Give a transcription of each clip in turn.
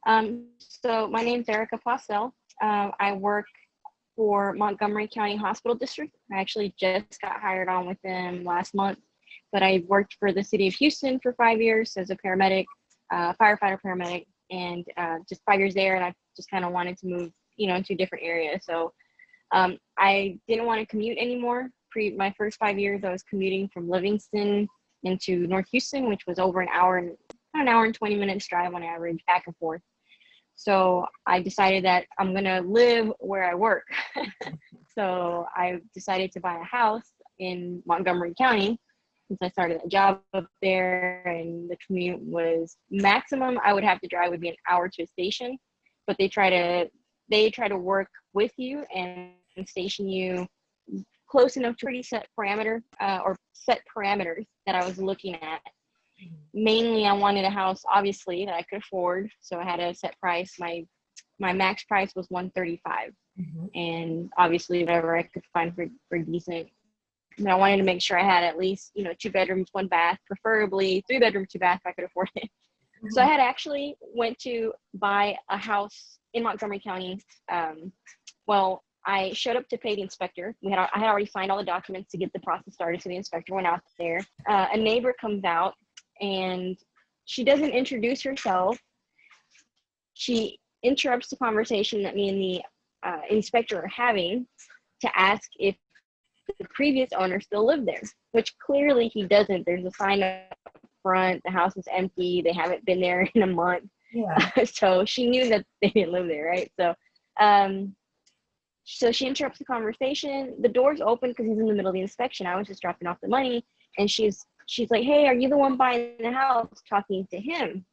So my name's Erika Postell. I work for Montgomery County Hospital District. I actually just got hired on with them last month, but I worked for the city of Houston for 5 years as a paramedic, firefighter paramedic, and just 5 years there. And I just kind of wanted to move, into a different area. So I didn't want to commute anymore. My first 5 years, I was commuting from Livingston into North Houston, which was over an hour and 20 minutes drive on average, back and forth. So I decided that I'm going to live where I work. So I decided to buy a house in Montgomery County since I started a job up there, and the commute was maximum I would have to drive would be an hour to a station, but they try to work with you and station you close enough to pretty set parameters that I was looking at. Mainly, I wanted a house, obviously, that I could afford. So I had a set price. My max price was $135, and obviously whatever I could find for decent. And I wanted to make sure I had at least 2 bedrooms, 1 bath, preferably 3 bedroom, 2 bath if I could afford it. So I had actually went to buy a house in Montgomery County. I showed up to pay the inspector. I had already signed all the documents to get the process started. So the inspector went out there. A neighbor comes out, and she doesn't introduce herself. She interrupts the conversation that me and the inspector are having to ask if the previous owner still lived there, which clearly he doesn't. There's a sign up front. The house is empty. They haven't been there in a month. Yeah. So she knew that they didn't live there, right? So she interrupts the conversation. The door's open because he's in the middle of the inspection. I was just dropping off the money, and she's like, "Hey, are you the one buying the house?" Talking to him.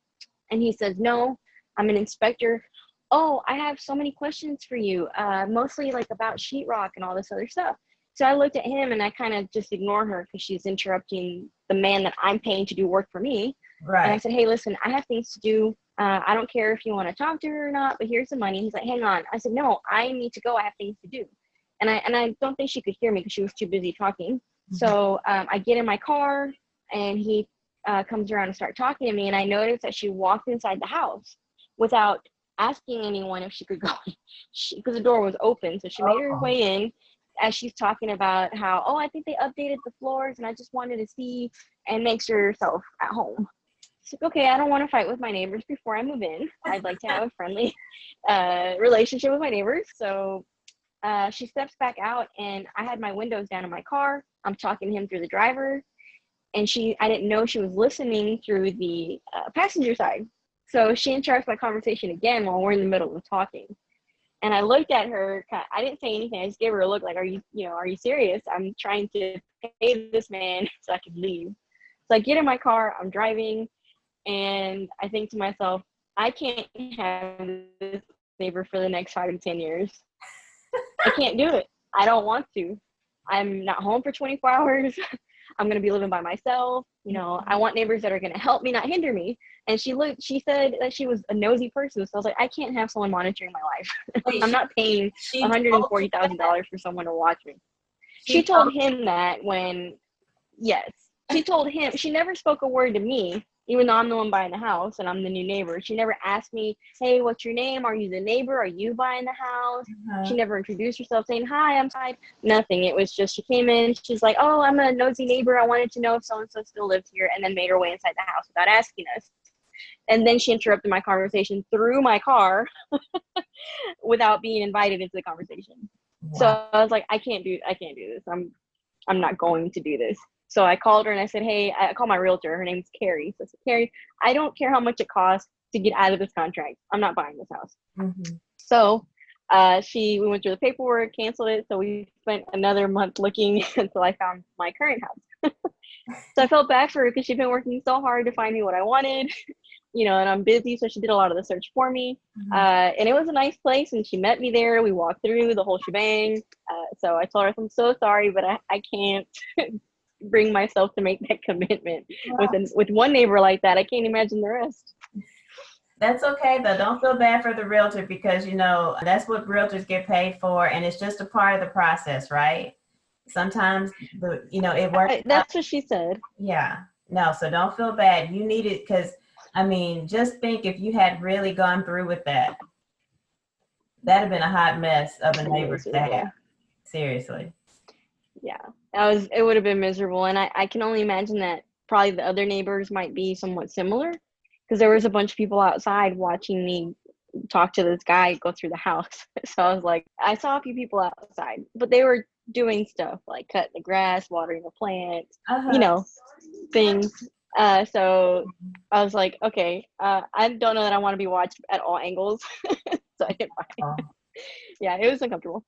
And he says, "No, I'm an inspector." "Oh, I have so many questions for you, mostly like about sheetrock and all this other stuff." So I looked at him and I kind of just ignore her because she's interrupting the man that I'm paying to do work for me. Right. And I said, "Hey, listen, I have things to do. I don't care if you want to talk to her or not, but here's the money." He's like, "Hang on." I said, "No, I need to go. I have things to do." And I don't think she could hear me because she was too busy talking. So I get in my car, and he comes around and starts talking to me. And I noticed that she walked inside the house without asking anyone if she could go, because the door was open. So she made her way in as she's talking about how, "Oh, I think they updated the floors, and I just wanted to see and make sure yourself at home." She's like, "Okay, I don't want to fight with my neighbors before I move in. I'd like to have a friendly relationship with my neighbors." So she steps back out, and I had my windows down in my car. I'm talking to him through the driver, and I didn't know she was listening through the passenger side. So she interrupts my conversation again while we're in the middle of talking. And I looked at her. I didn't say anything. I just gave her a look like, are you serious? I'm trying to pay this man so I can leave. So I get in my car. I'm driving, and I think to myself, I can't have this neighbor for the next 5 to 10 years. I can't do it. I don't want to. I'm not home for 24 hours. I'm going to be living by myself. I want neighbors that are going to help me, not hinder me. And she said that she was a nosy person. So I was like, I can't have someone monitoring my life. I'm not paying $140,000 for someone to watch me. She told him that yes, she told him. She never spoke a word to me, even though I'm the one buying the house and I'm the new neighbor. She never asked me, "Hey, what's your name? Are you the neighbor? Are you buying the house?" She never introduced herself saying, "Hi, I'm Ty." Nothing. It was just, she came in. She's like, "Oh, I'm a nosy neighbor. I wanted to know if so-and-so still lived here," and then made her way inside the house without asking us. And then she interrupted my conversation through my car without being invited into the conversation. Wow. So I was like, I can't do this. I'm not going to do this. So I called her and I said, "Hey," I called my realtor. Her name's Carrie. So I said, "Carrie, I don't care how much it costs to get out of this contract. I'm not buying this house." So we went through the paperwork, canceled it. So we spent another month looking until I found my current house. So I felt bad for her because she'd been working so hard to find me what I wanted, and I'm busy. So she did a lot of the search for me. And it was a nice place, and she met me there. We walked through the whole shebang. So I told her, "I'm so sorry, but I can't bring myself to make that commitment with one neighbor like that. I can't imagine the rest." That's okay though. Don't feel bad for the realtor, because that's what realtors get paid for, and it's just a part of the process, right? Sometimes it works. That's what she said. Yeah. No, so don't feel bad. You need it, because I mean, just think if you had really gone through with that, that'd have been a hot mess of a neighbor to have. Seriously. Yeah, it would have been miserable. And I can only imagine that probably the other neighbors might be somewhat similar, because there was a bunch of people outside watching me talk to this guy go through the house. So I was like, I saw a few people outside, but they were doing stuff like cutting the grass, watering the plants, things. So I was like, okay, I don't know that I want to be watched at all angles. So I didn't buy it. Yeah, it was uncomfortable.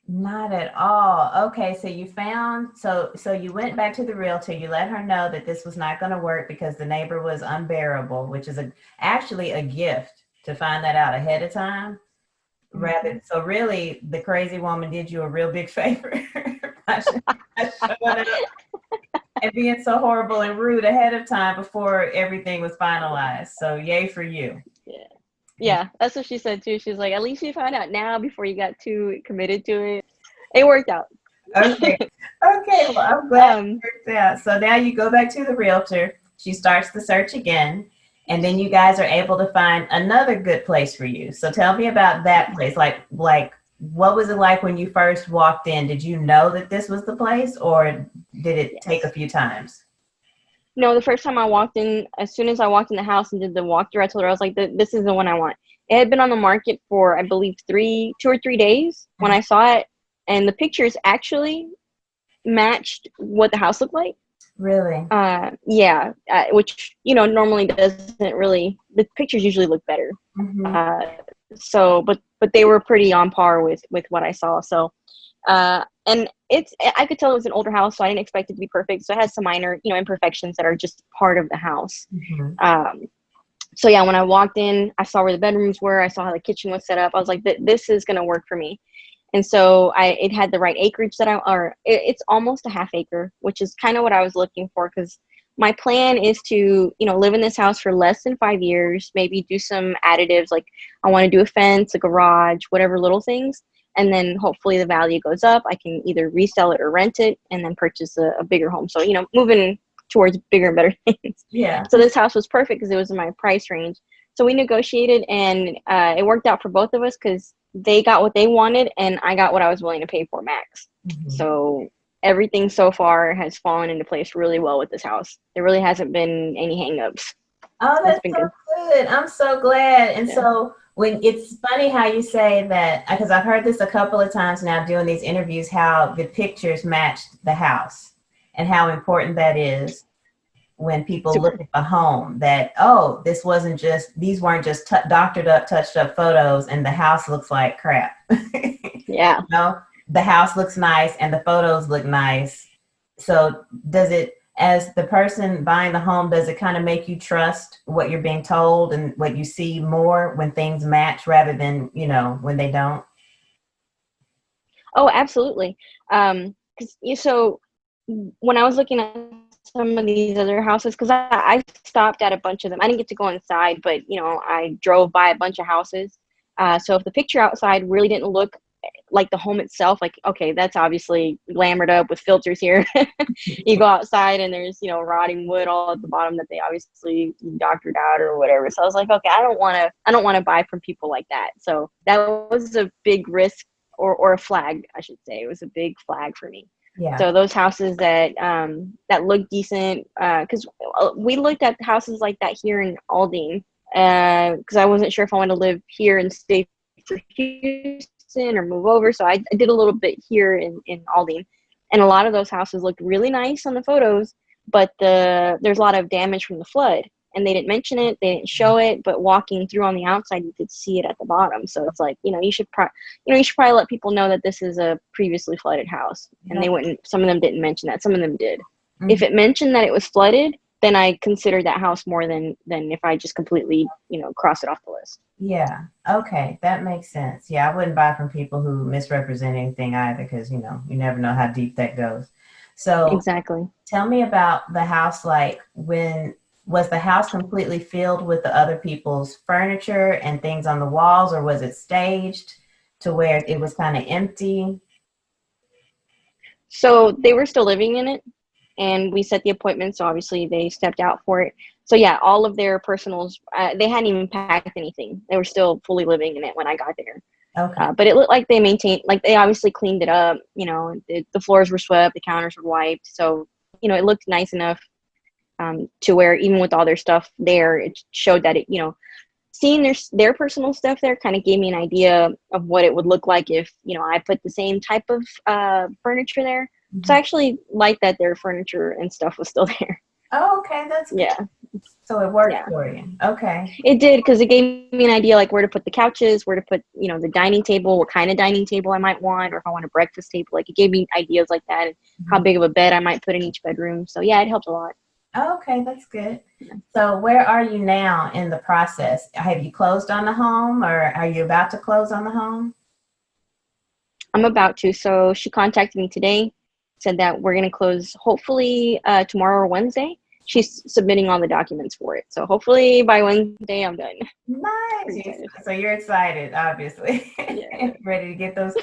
Not at all. Okay, so you found, so you went back to the realtor, you let her know that this was not going to work because the neighbor was unbearable, which is actually a gift to find that out ahead of time. Rather, so really the crazy woman did you a real big favor by showing up and being so horrible and rude ahead of time before everything was finalized. So yay for you. Yeah, that's what she said too. She's like, at least you found out now before you got too committed to it. It worked out. Okay. Well, I'm glad it worked out. So now you go back to the realtor. She starts the search again, and then you guys are able to find another good place for you. So tell me about that place. Like what was it like when you first walked in? Did you know that this was the place, or did it take a few times? No, the first time I walked in, as soon as I walked in the house and did the walkthrough, I told her, I was like, this is the one I want. It had been on the market for, I believe, 2 or 3 days when I saw it. And the pictures actually matched what the house looked like. Really? Yeah, which, normally doesn't really, the pictures usually look better. So, but they were pretty on par with what I saw. So, and I could tell it was an older house, so I didn't expect it to be perfect. So it has some minor, imperfections that are just part of the house. So yeah, when I walked in, I saw where the bedrooms were. I saw how the kitchen was set up. I was like, this is going to work for me. And so it had the right acreage it's almost a half acre, which is kind of what I was looking for. Cause my plan is to, live in this house for less than 5 years, maybe do some additives. Like I want to do a fence, a garage, whatever little things. And then hopefully the value goes up. I can either resell it or rent it and then purchase a bigger home. So, moving towards bigger and better things. Yeah. So this house was perfect because it was in my price range. So we negotiated, and it worked out for both of us because they got what they wanted and I got what I was willing to pay for max. So everything so far has fallen into place really well with this house. There really hasn't been any hangups. Oh, that's been so good. I'm so glad. And so it's funny how you say that, because I've heard this a couple of times now doing these interviews, how the pictures matched the house and how important that is when people look at the home, that, oh, these weren't just doctored up, touched up photos and the house looks like crap. Yeah. The house looks nice and the photos look nice. So as the person buying the home, does it kind of make you trust what you're being told and what you see more when things match rather than, when they don't? Oh, absolutely. So when I was looking at some of these other houses, because I stopped at a bunch of them. I didn't get to go inside, but, I drove by a bunch of houses. So if the picture outside really didn't look like the home itself, like, okay, that's obviously glamored up with filters here. You go outside and there's, rotting wood all at the bottom that they obviously doctored out or whatever. So I was like, okay, I don't want to buy from people like that. So that was a big risk, or a flag, I should say. It was a big flag for me. Yeah. So those houses that look decent, because we looked at houses like that here in Aldine, because I wasn't sure if I wanted to live here and stay for Houston or move over. So I did a little bit here in Aldine, and a lot of those houses looked really nice on the photos, but there's a lot of damage from the flood. And they didn't mention it, they didn't show it, but walking through on the outside, you could see it at the bottom. So it's like, you should probably let people know that this is a previously flooded house. And some of them didn't mention that, some of them did. If it mentioned that it was flooded, then I consider that house more than if I just completely, cross it off the list. Yeah. Okay. That makes sense. Yeah. I wouldn't buy from people who misrepresent anything either, because, you never know how deep that goes. So exactly. Tell me about the house. Was the house completely filled with the other people's furniture and things on the walls, or was it staged to where it was kind of empty? So they were still living in it. and we set the appointment. So obviously they stepped out for it. So yeah, all of their personals, they hadn't even packed anything. They were still fully living in it when I got there. Okay. But it looked like they maintained, like they obviously cleaned it up. The floors were swept, the counters were wiped. So, it looked nice enough to where even with all their stuff there, it showed that seeing their personal stuff there kind of gave me an idea of what it would look like if, I put the same type of furniture there. So I actually liked that their furniture and stuff was still there. Oh, okay, that's good. Yeah. So it worked Yeah. for you. Okay. It did, because it gave me an idea like where to put the couches, where to put, the dining table, what kind of dining table I might want, or if I want a breakfast table. Like it gave me ideas like that, and how big of a bed I might put in each bedroom. So yeah, it helped a lot. Oh, okay, that's good. So where are you now in the process? Have you closed on the home, or are you about to close on the home? I'm about to. So she contacted me today, said that we're going to close hopefully tomorrow or Wednesday. She's submitting all the documents for it. So hopefully by Wednesday I'm done. Nice. So you're excited, obviously. Yeah. Ready to get those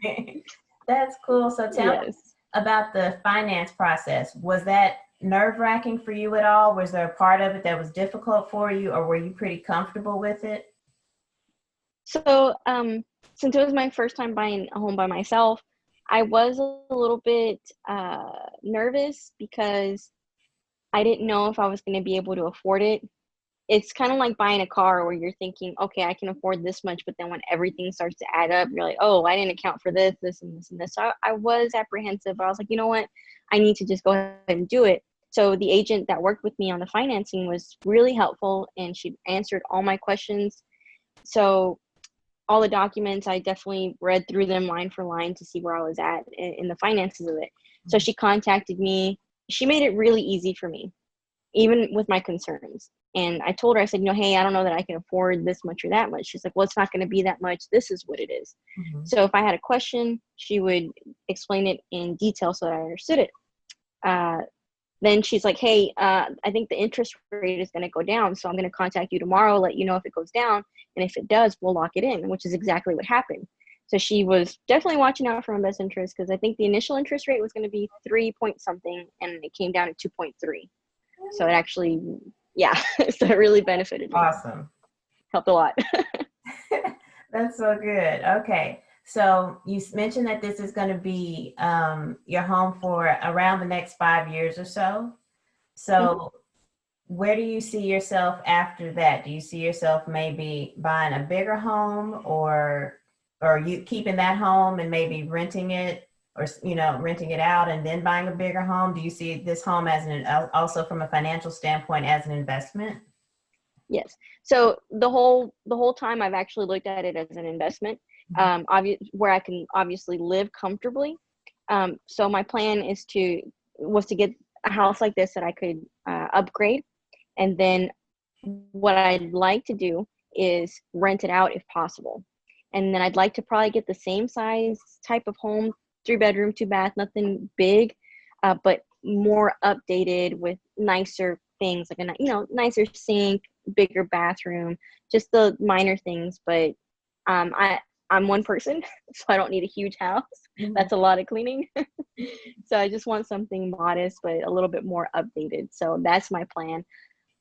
keys. That's cool. So tell me about the finance process. Was that nerve-wracking for you at all? Was there a part of it that was difficult for you, or were you pretty comfortable with it? So since it was my first time buying a home by myself, I was a little bit nervous because I didn't know if I was going to be able to afford it. It's kind of like buying a car where you're thinking, okay, I can afford this much, but then when everything starts to add up, you're like, oh, I didn't account for this, this, and this, and this. So I was apprehensive, but I was like, you know what? I need to just go ahead and do it. So the agent that worked with me on the financing was really helpful, and she answered all my questions. So all the documents, I definitely read through them line for line to see where I was at in the finances of it. So she contacted me. She made it really easy for me, even with my concerns. And I told her, I said, hey, I don't know that I can afford this much or that much. She's like, well, it's not going to be that much. This is what it is. So if I had a question, she would explain it in detail so that I understood it. Then she's like, hey, I think the interest rate is going to go down. So I'm going to contact you tomorrow, let you know if it goes down. And if it does, we'll lock it in, which is exactly what happened. So she was definitely watching out for my best interest, because I think the initial interest rate was going to be 3 point something, and it came down to 2.3. So it actually, yeah, so it really benefited me. Awesome. Helped a lot. That's so good. Okay. So you mentioned that this is going to be your home for around the next 5 years or so. So where do you see yourself after that? Do you see yourself maybe buying a bigger home, or you keeping that home and maybe renting it, or renting it out and then buying a bigger home? Do you see this home as also from a financial standpoint as an investment? Yes. So the whole time I've actually looked at it as an investment, where I can obviously live comfortably. So my plan was to get a house like this that I could upgrade, and then what I'd like to do is rent it out if possible. And then I'd like to probably get the same size type of home, 3-bedroom, 2-bath, nothing big, but more updated with nicer things, like a nicer sink, bigger bathroom, just the minor things. But I'm one person, so I don't need a huge house. That's a lot of cleaning. So I just want something modest, but a little bit more updated. So that's my plan.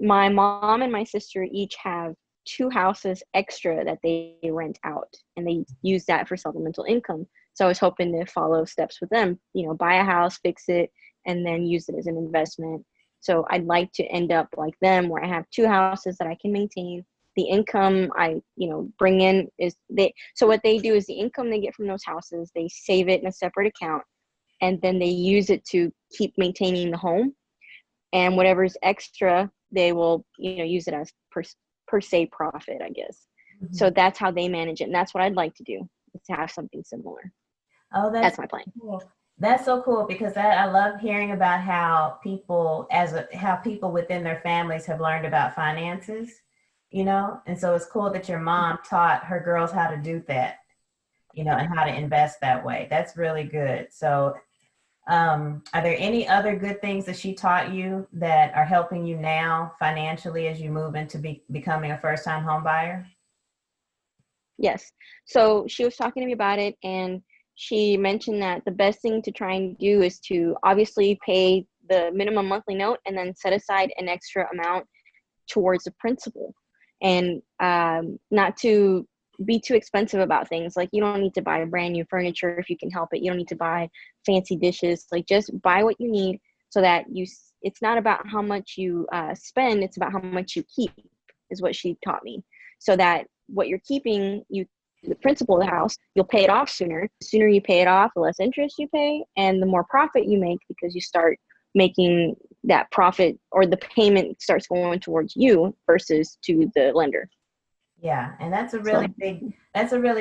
My mom and my sister each have 2 houses extra that they rent out, and they use that for supplemental income. So I was hoping to follow steps with them, buy a house, fix it, and then use it as an investment. So I'd like to end up like them, where I have 2 houses that I can maintain. The income I, bring in so what they do is the income they get from those houses, they save it in a separate account, and then they use it to keep maintaining the home. And whatever's extra, they will, use it as per se profit, I guess. So that's how they manage it. And that's what I'd like to do, is to have something similar. Oh, that's my plan. Cool. That's so cool, because I love hearing about how people within their families have learned about finances, and so it's cool that your mom taught her girls how to do that, and how to invest that way. That's really good. So are there any other good things that she taught you that are helping you now financially as you move into becoming a first-time home buyer? Yes. So she was talking to me about it, and she mentioned that the best thing to try and do is to obviously pay the minimum monthly note and then set aside an extra amount towards the principal, and not to be too expensive about things. Like, you don't need to buy brand new furniture if you can help it. You don't need to buy fancy dishes. Like, just buy what you need, so that it's not about how much you spend, it's about how much you keep, is what she taught me. So that what you're keeping, the principal of the house, you'll pay it off sooner. The sooner you pay it off, the less interest you pay, and the more profit you make, because you start making that profit, or the payment starts going towards you versus to the lender. Yeah, and that's a really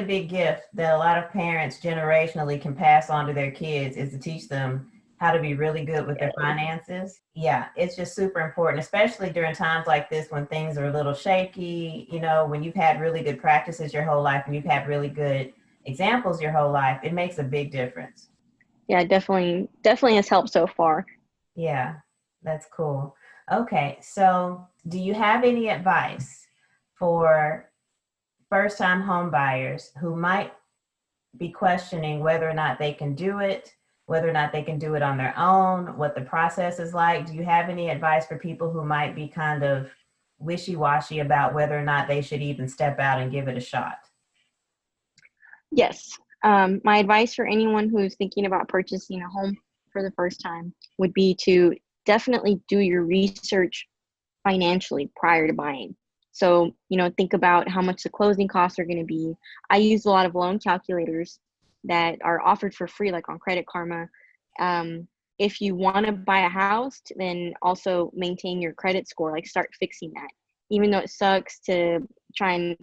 big gift that a lot of parents generationally can pass on to their kids, is to teach them how to be really good with their finances. Yeah, it's just super important, especially during times like this when things are a little shaky, when you've had really good practices your whole life and you've had really good examples your whole life, it makes a big difference. Yeah, definitely has helped so far. Yeah, that's cool. Okay, so do you have any advice for first-time home buyers who might be questioning whether or not they can do it, whether or not they can do it on their own, what the process is like? Do you have any advice for people who might be kind of wishy-washy about whether or not they should even step out and give it a shot? Yes. My advice for anyone who's thinking about purchasing a home for the first time would be to definitely do your research financially prior to buying. So, think about how much the closing costs are going to be. I use a lot of loan calculators that are offered for free, like on Credit Karma. If you want to buy a house, then also maintain your credit score, like start fixing that. Even though it sucks to try and,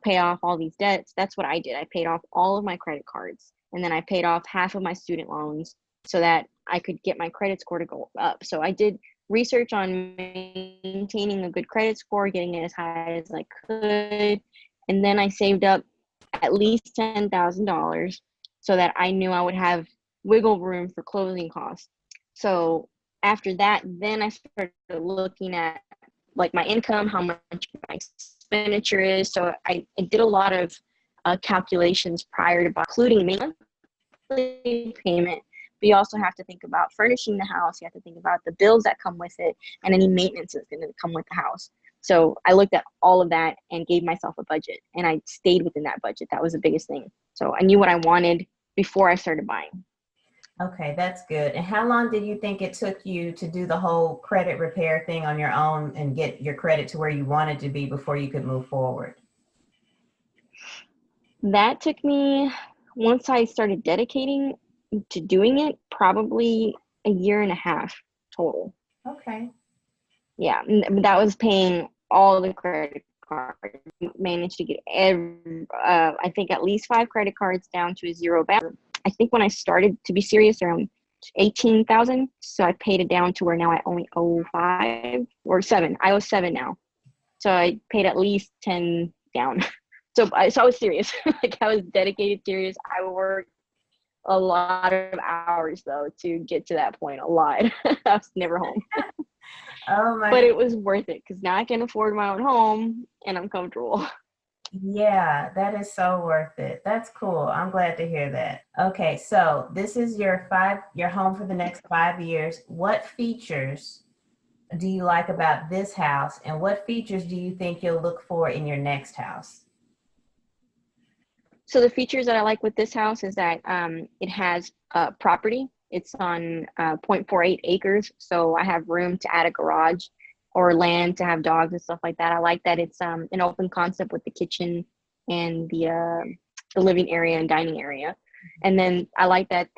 pay off all these debts, that's what I did. I paid off all of my credit cards, and then I paid off half of my student loans so that I could get my credit score to go up. So I did research on maintaining a good credit score, getting it as high as I could. And then I saved up at least $10,000 so that I knew I would have wiggle room for closing costs. So after that, then I started looking at like my income, how much my expenditure is. So I did a lot of calculations prior to including monthly payment. But you also have to think about furnishing the house. You have to think about the bills that come with it and any maintenance that's going to come with the house. So I looked at all of that and gave myself a budget, and I stayed within that budget. That was the biggest thing. So I knew what I wanted before I started buying. Okay, that's good. And how long did you think it took you to do the whole credit repair thing on your own and get your credit to where you wanted to be before you could move forward? That took me, once I started dedicating to doing it, probably a year and a half total. Okay. Yeah, that was paying all the credit cards. Managed to get I think at least 5 credit cards down to a zero balance. I think when I started to be serious, around 18,000. So I paid it down to where now I only owe 5 or 7. I owe 7 now. So I paid at least 10 down. So I was serious. Like, I was dedicated, serious. I worked a lot of hours though to get to that point. A lot. I was never home. Oh my. But it was worth it because now I can afford my own home and I'm comfortable. Yeah, that is so worth it. That's cool. I'm glad to hear that. Okay, so this is your home for the next 5 years. What features do you like about this house, and what features do you think you'll look for in your next house? So the features that I like with this house is that it has property. It's on 0.48 acres, so I have room to add a garage or land to have dogs and stuff like that. I like that it's an open concept with the kitchen and the living area and dining area. And then I like that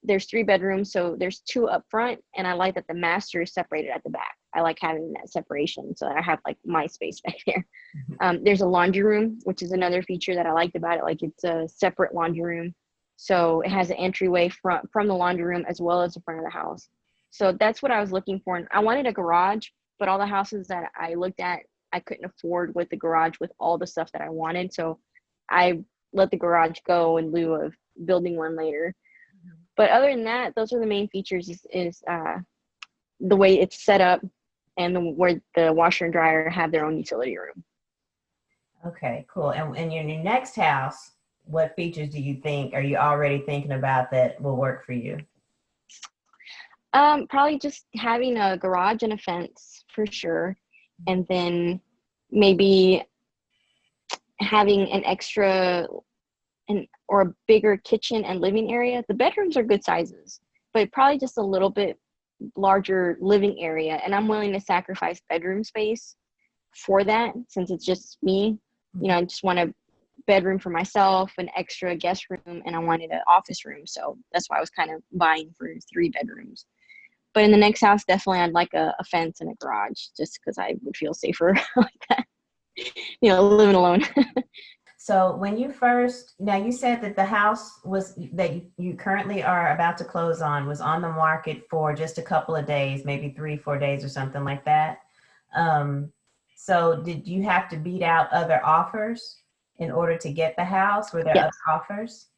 there's 3 bedrooms, so there's 2 up front, and I like that the master is separated at the back. I like having that separation, so I have like my space back there. There's a laundry room, which is another feature that I liked about it. Like, it's a separate laundry room, so it has an entryway from the laundry room as well as the front of the house. So that's what I was looking for. And I wanted a garage, but all the houses that I looked at, I couldn't afford with the garage with all the stuff that I wanted. So I let the garage go in lieu of building one later. But other than that, those are the main features is the way it's set up and where the washer and dryer have their own utility room. Okay, cool. And in your next house, what features do you think, are you already thinking about that will work for you? Probably just having a garage and a fence for sure, and then maybe having an extra or a bigger kitchen and living area. The bedrooms are good sizes, but probably just a little bit larger living area. And I'm willing to sacrifice bedroom space for that since it's just me. You know, I just want a bedroom for myself, an extra guest room, and I wanted an office room. So that's why I was kind of buying for 3 bedrooms. But in the next house, definitely I'd like a fence and a garage just because I would feel safer like that, you know, living alone. So when you first, now you said that the house was that you currently are about to close on was on the market for just a couple of days, maybe 3, 4 days or something like that. So did you have to beat out other offers in order to get the house? Were there Yes. other offers?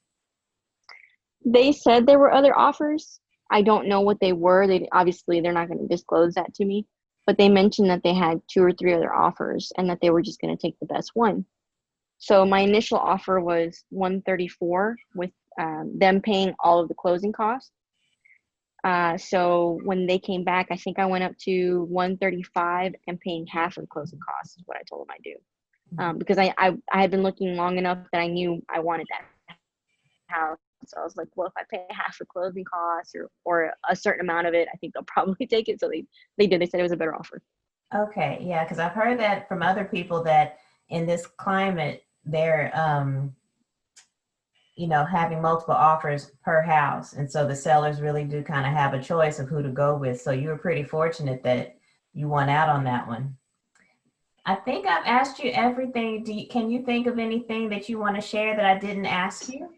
They said there were other offers. I don't know what they were. They're not going to disclose that to me, but they mentioned that they had 2 or 3 other offers and that they were just going to take the best one. So my initial offer was 134 with them paying all of the closing costs. So when they came back, I think I went up to 135 and paying half of the closing costs is what I told them I do. Because I had been looking long enough that I knew I wanted that house. So I was like, well, if I pay half the closing costs or a certain amount of it, I think they'll probably take it. So they did. They said it was a better offer. Okay, yeah, because I've heard that from other people that in this climate, they're you know, having multiple offers per house. And so the sellers really do kind of have a choice of who to go with. So you were pretty fortunate that you won out on that one. I think I've asked you everything. Can you think of anything that you want to share that I didn't ask you?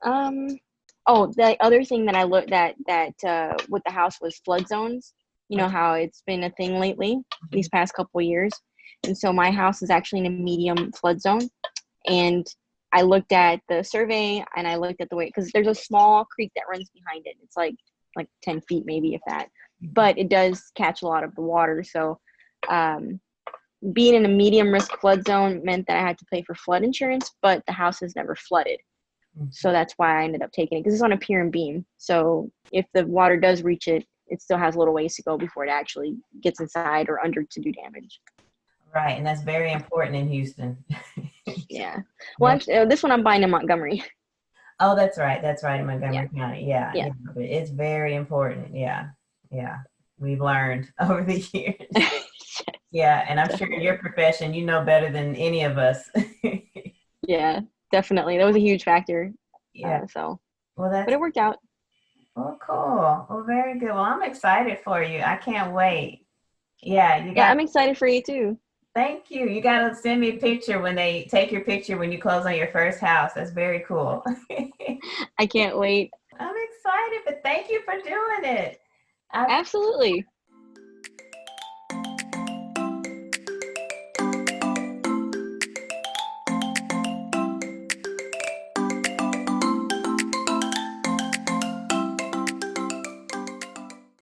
Oh, the other thing that I looked that with the house was flood zones. You know how it's been a thing lately, these past couple of years. And so my house is actually in a medium flood zone. And I looked at the survey and I looked at the way, because there's a small creek that runs behind it. It's like 10 feet, maybe if that, but it does catch a lot of the water. So being in a medium risk flood zone meant that I had to pay for flood insurance, but the house has never flooded. So that's why I ended up taking it, because it's on a pier and beam. So if the water does reach it, it still has a little ways to go before it actually gets inside or under to do damage. Right, and that's very important in Houston. Yeah. Well, actually, this one I'm buying in Montgomery. Oh, that's right. That's right, in Montgomery County. Yeah, Yeah. But it's very important. Yeah, yeah. We've learned over the years. Yeah, and I'm sure in your profession, you know better than any of us. Yeah, definitely. That was a huge factor. Yeah. But it worked out. Well, cool. Well, very good. Well, I'm excited for you. I can't wait. Yeah, I'm excited for you too. Thank you. You got to send me a picture when they take your picture when you close on your first house. That's very cool. I can't wait. I'm excited, but thank you for doing it. Absolutely.